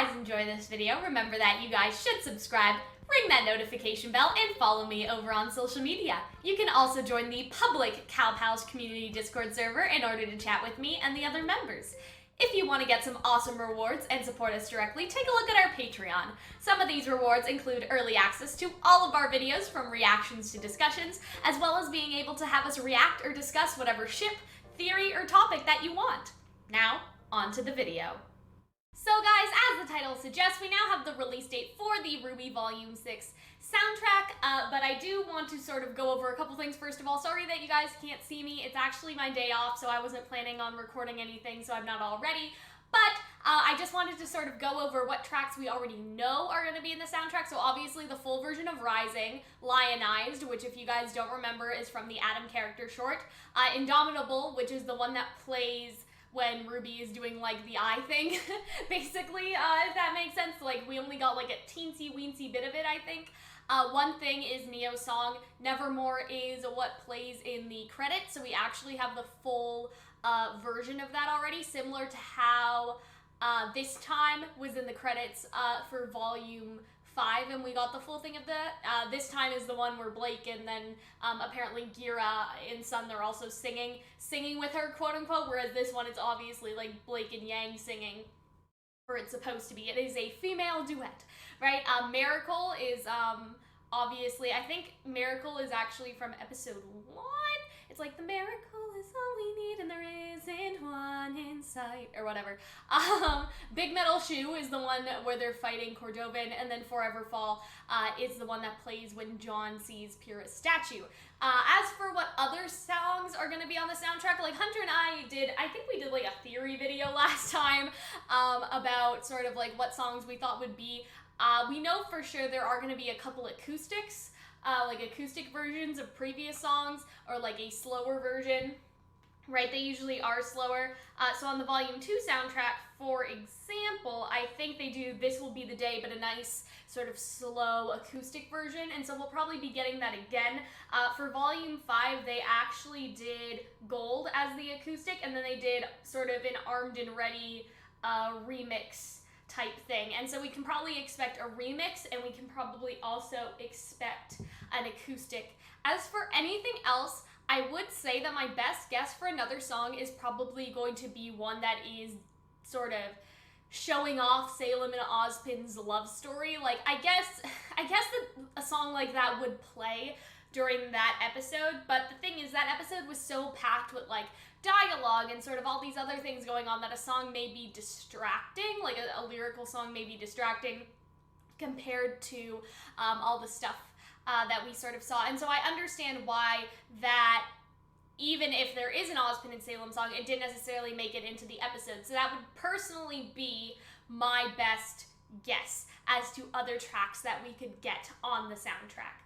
guys enjoy this video, remember that you guys should subscribe, ring that notification bell, and follow me over on social media. You can also join the public CalPals community Discord server in order to chat with me and the other members. If you want to get some awesome rewards and support us directly, take a look at our Patreon. Some of these rewards include early access to all of our videos from reactions to discussions, as well as being able to have us react or discuss whatever ship, theory, or topic that you want. Now, on to the video. So guys, as the title suggests, we now have the release date for the RWBY Volume 6 soundtrack, but I do want to sort of go over a couple things. First of all, sorry that you guys can't see me. It's actually my day off, so I wasn't planning on recording anything, so I'm not all ready. But I just wanted to sort of go over what tracks we already know are going to be in the soundtrack. So obviously the full version of Rising, Lionized, which if you guys don't remember is from the Adam character short, Indomitable, which is the one that plays when RWBY is doing like the eye thing, basically, if that makes sense. Like we only got like a teensy weensy bit of it, I think. One thing is Neo's song, Nevermore, is what plays in the credits, so we actually have the full version of that already, similar to how This Time was in the credits for Volume 5, and we got the full thing of that. This Time is the one where Blake and then apparently Gira and Sun, they're also singing with her, quote unquote, whereas this one it's obviously like Blake and Yang singing, or it's supposed to be. It is a female duet, right? Miracle is obviously, I think Miracle is actually from episode 1. It's like, the miracle is all we need and there isn't one in sight, or whatever. Big Metal Shoe is the one where they're fighting Cordovan, and then Forever Fall is the one that plays when John sees Pyrrha's statue. As for what other songs are going to be on the soundtrack, like Hunter and I think we did like a theory video last time about sort of like what songs we thought would be. We know for sure there are going to be a couple acoustics, like acoustic versions of previous songs, or like a slower version, right? They usually are slower. So on the Volume 2 soundtrack, for example, I think they do This Will Be the Day, but a nice sort of slow acoustic version, and so we'll probably be getting that again. For Volume 5, they actually did Gold as the acoustic, and then they did sort of an Armed and Ready remix type thing, and so we can probably expect a remix, and we can probably also expect an acoustic. As for anything else, I would say that my best guess for another song is probably going to be one that is sort of showing off Salem and Ozpin's love story. Like, I guess that a song like that would play during that episode, but the thing is that episode was so packed with like dialogue and sort of all these other things going on that a song may be distracting, like a lyrical song may be distracting compared to all the stuff that we sort of saw. And so I understand why that, even if there is an Ozpin and Salem song, it didn't necessarily make it into the episode. So that would personally be my best guess as to other tracks that we could get on the soundtrack.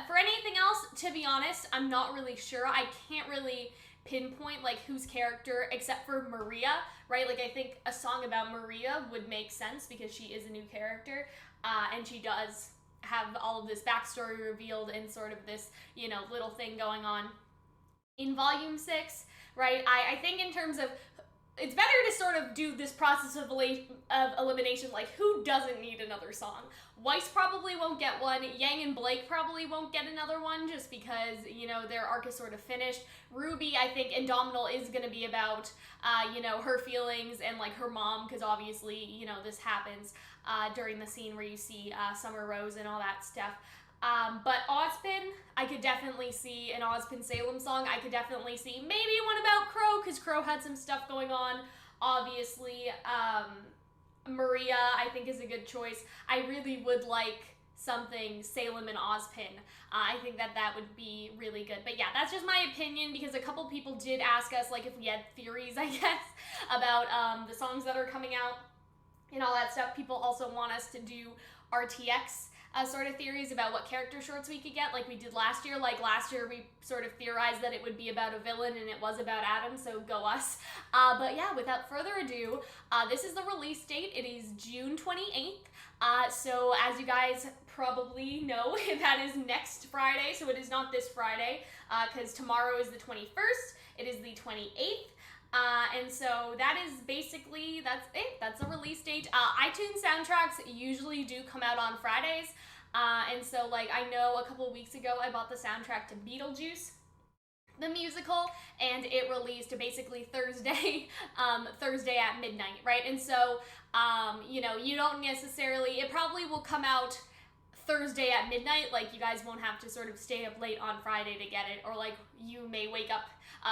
For anything else, to be honest, I'm not really sure. I can't really pinpoint like whose character, except for Maria, right? Like I think a song about Maria would make sense because she is a new character, and she does have all of this backstory revealed and sort of this, you know, little thing going on in Volume 6, right? I think in terms of, it's better to sort of do this process of elimination, like who doesn't need another song? Weiss probably won't get one. Yang and Blake probably won't get another one just because, you know, their arc is sort of finished. RWBY, I think Indomitable is going to be about, you know, her feelings and like her mom, because obviously, you know, this happens during the scene where you see Summer Rose and all that stuff. But Ozpin, I could definitely see an Ozpin Salem song. I could definitely see maybe one about Crow, because Crow had some stuff going on, obviously. Maria, I think, is a good choice. I really would like something Salem and Ozpin. I think that would be really good. But yeah, that's just my opinion, because a couple people did ask us, like, if we had theories, I guess, about the songs that are coming out and all that stuff. People also want us to do RTX sort of theories about what character shorts we could get, like we did last year. Like last year we sort of theorized that it would be about a villain, and it was about Adam, so go us. But yeah, without further ado, this is the release date. It is June 28th. So as you guys probably know, that is next Friday, so it is not this Friday, because tomorrow is the 21st. It is the 28th. And so that is basically, that's it. That's the release date. iTunes soundtracks usually do come out on Fridays. And so, like, I know a couple weeks ago I bought the soundtrack to Beetlejuice, the musical, and it released basically Thursday at midnight, right? And so, you know, you don't necessarily, it probably will come out Thursday at midnight. Like, you guys won't have to sort of stay up late on Friday to get it, or like you may wake up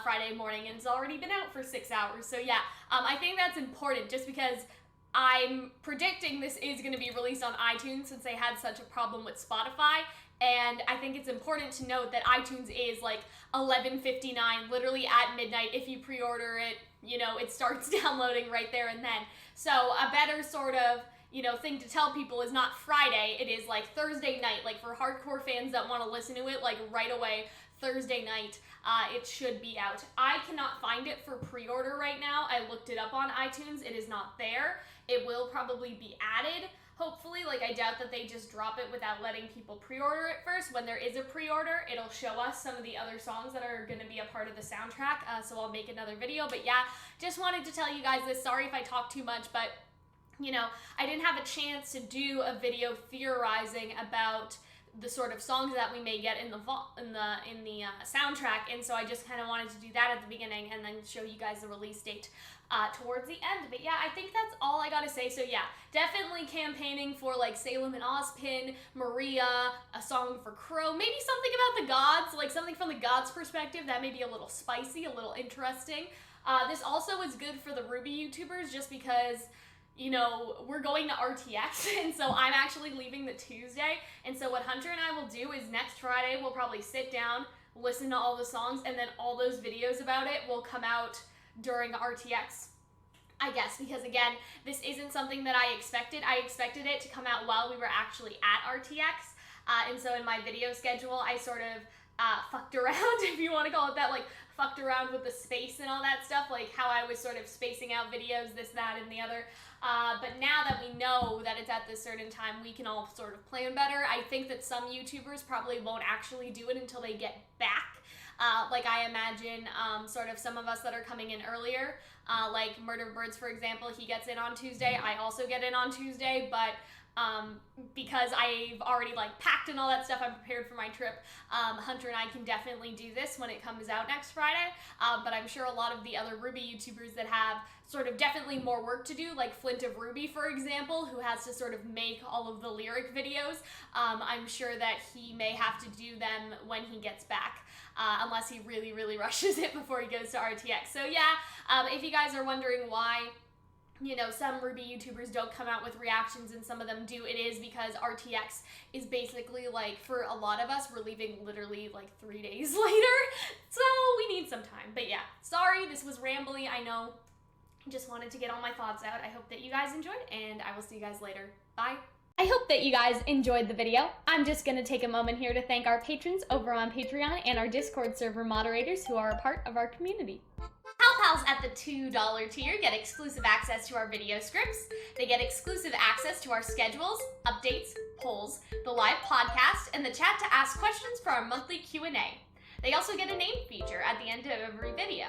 Friday morning and it's already been out for 6 hours. So yeah, I think that's important, just because I'm predicting this is going to be released on iTunes since they had such a problem with Spotify. And I think it's important to note that iTunes is like 11:59, literally at midnight. If you pre-order it, you know, it starts downloading right there and then. So a better sort of, you know, thing to tell people is not Friday, it is like Thursday night. Like, for hardcore fans that want to listen to it like right away, Thursday night, it should be out. I cannot find it for pre-order right now. I looked it up on iTunes. It is not there. It will probably be added, hopefully. Like, I doubt that they just drop it without letting people pre-order it first. When there is a pre-order, it'll show us some of the other songs that are going to be a part of the soundtrack, so I'll make another video. But yeah, just wanted to tell you guys this. Sorry if I talk too much, but, you know, I didn't have a chance to do a video theorizing about the sort of songs that we may get in the soundtrack, and so I just kind of wanted to do that at the beginning and then show you guys the release date towards the end. But yeah, I think that's all I gotta say. So yeah, definitely campaigning for like Salem and Ozpin, Maria, a song for Crow, maybe something about the gods, like something from the gods' perspective that may be a little spicy, a little interesting. This also is good for the RWBY YouTubers, just because, you know, we're going to RTX, and so I'm actually leaving the Tuesday, and so what Hunter and I will do is next Friday we'll probably sit down, listen to all the songs, and then all those videos about it will come out during RTX, I guess, because again, this isn't something that I expected. I expected it to come out while we were actually at RTX, and so in my video schedule, I sort of fucked around, if you want to call it that, like, fucked around with the space and all that stuff, like how I was sort of spacing out videos, this, that, and the other. But now that we know that it's at this certain time, we can all sort of plan better. I think that some YouTubers probably won't actually do it until they get back. Like, I imagine sort of some of us that are coming in earlier, like Murder Birds, for example, he gets in on Tuesday. I also get in on Tuesday, but because I've already like packed and all that stuff, I'm prepared for my trip. Hunter and I can definitely do this when it comes out next Friday, but I'm sure a lot of the other RWBY YouTubers that have sort of definitely more work to do, like Flint of RWBY, for example, who has to sort of make all of the lyric videos, I'm sure that he may have to do them when he gets back, unless he really, really rushes it before he goes to RTX. So yeah, if you guys are wondering why, you know, some RWBY YouTubers don't come out with reactions and some of them do, it is because RTX is basically like, for a lot of us, we're leaving literally like 3 days later, so we need some time. But yeah, sorry, this was rambly, I know. Just wanted to get all my thoughts out. I hope that you guys enjoyed, and I will see you guys later. Bye. I hope that you guys enjoyed the video. I'm just going to take a moment here to thank our patrons over on Patreon and our Discord server moderators who are a part of our community. Pals at the $2 tier get exclusive access to our video scripts. They get exclusive access to our schedules, updates, polls, the live podcast, and the chat to ask questions for our monthly Q&A. They also get a name feature at the end of every video.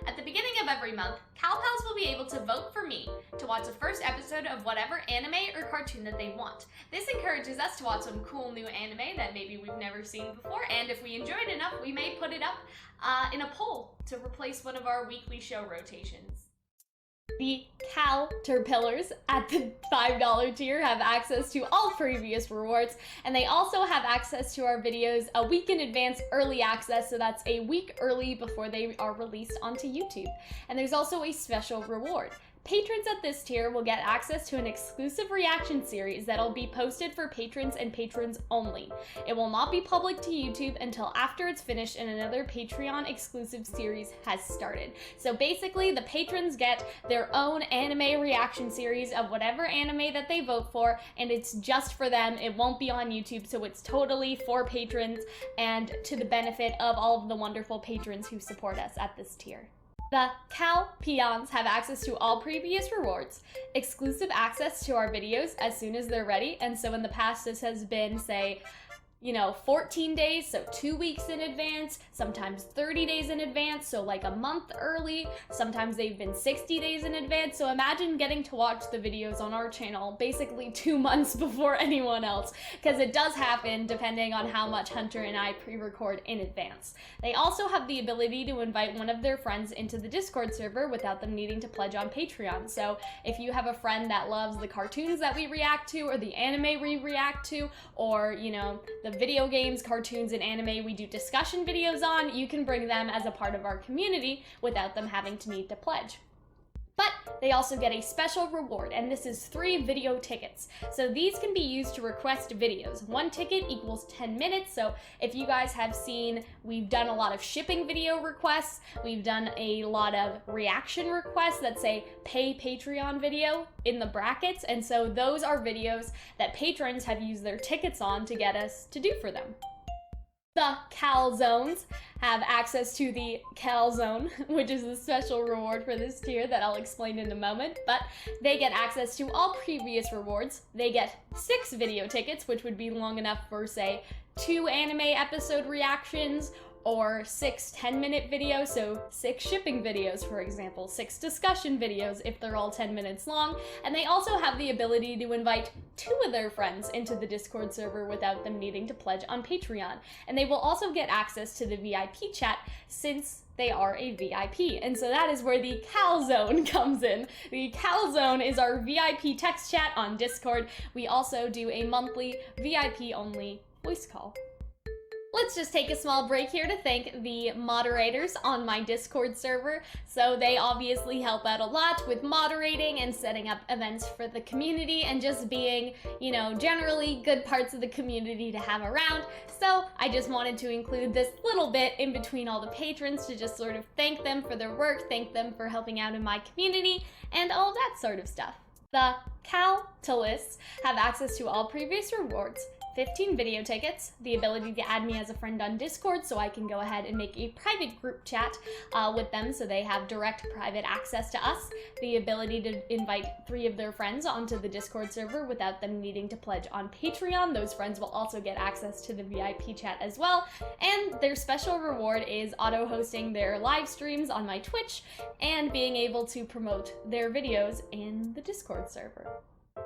At the beginning of every month, Pals will be able to vote for me to watch the first episode of whatever anime or cartoon that they want. This encourages us to watch some cool new anime that maybe we've never seen before, and if we enjoy it enough, we may put it up in a poll to replace one of our weekly show rotations. The Caterpillars at the $5 tier have access to all previous rewards, and they also have access to our videos a week in advance, early access, so that's a week early before they are released onto YouTube. And there's also a special reward. Patrons at this tier will get access to an exclusive reaction series that'll be posted for patrons and patrons only. It will not be public to YouTube until after it's finished and another Patreon exclusive series has started. So basically, the patrons get their own anime reaction series of whatever anime that they vote for, and it's just for them. It won't be on YouTube, so it's totally for patrons and to the benefit of all of the wonderful patrons who support us at this tier. The Calxiyn have access to all previous rewards, exclusive access to our videos as soon as they're ready, and so in the past this has been, say, 14 days, so 2 weeks in advance, sometimes 30 days in advance, so like a month early. Sometimes they've been 60 days in advance. So imagine getting to watch the videos on our channel basically 2 months before anyone else, because it does happen depending on how much Hunter and I pre-record in advance. They also have the ability to invite one of their friends into the Discord server without them needing to pledge on Patreon. So if you have a friend that loves the cartoons that we react to, or the anime we react to, or the video games, cartoons, and anime we do discussion videos on, you can bring them as a part of our community without them having to need to pledge. But they also get a special reward, and this is 3 video tickets. So these can be used to request videos. 1 ticket equals 10 minutes, so if you guys have seen, we've done a lot of shipping video requests, we've done a lot of reaction requests that say pay Patreon video in the brackets, and so those are videos that patrons have used their tickets on to get us to do for them. The Calzones have access to the Calzone, which is a special reward for this tier that I'll explain in a moment, but they get access to all previous rewards. They get 6 video tickets, which would be long enough for, say, 2 anime episode reactions, or 6 10-minute videos, so 6 shipping videos, for example, 6 discussion videos if they're all 10 minutes long, and they also have the ability to invite 2 of their friends into the Discord server without them needing to pledge on Patreon. And they will also get access to the VIP chat since they are a VIP, and so that is where the Calzone comes in. The Calzone is our VIP text chat on Discord. We also do a monthly VIP-only voice call. Let's just take a small break here to thank the moderators on my Discord server. So they obviously help out a lot with moderating and setting up events for the community and just being, generally good parts of the community to have around. So I just wanted to include this little bit in between all the patrons to just sort of thank them for their work, thank them for helping out in my community, and all that sort of stuff. The Caltalists have access to all previous rewards, 15 video tickets, the ability to add me as a friend on Discord so I can go ahead and make a private group chat with them so they have direct private access to us, the ability to invite 3 of their friends onto the Discord server without them needing to pledge on Patreon. Those friends will also get access to the VIP chat as well, and their special reward is auto-hosting their live streams on my Twitch and being able to promote their videos in the Discord server.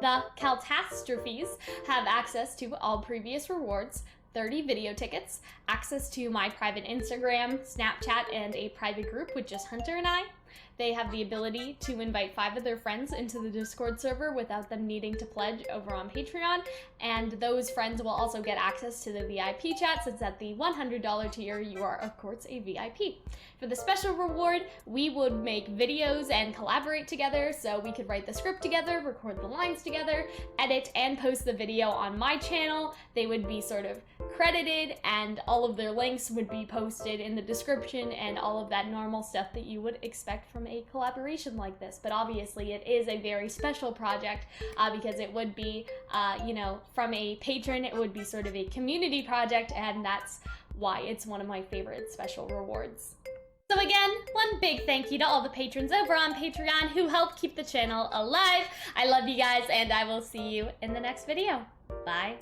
The Catastrophes have access to all previous rewards, 30 video tickets, access to my private Instagram, Snapchat, and a private group with just Hunter and I. They have the ability to invite 5 of their friends into the Discord server without them needing to pledge over on Patreon, and those friends will also get access to the VIP chat, since at the $100 tier you are of course a VIP. For the special reward, we would make videos and collaborate together, so we could write the script together, record the lines together, edit and post the video on my channel. They would be sort of credited, and all of their links would be posted in the description and all of that normal stuff that you would expect from a collaboration like this. But obviously it is a very special project because it would be, from a patron, it would be sort of a community project, and that's why it's one of my favorite special rewards. So again, one big thank you to all the patrons over on Patreon who help keep the channel alive. I love you guys, and I will see you in the next video. Bye.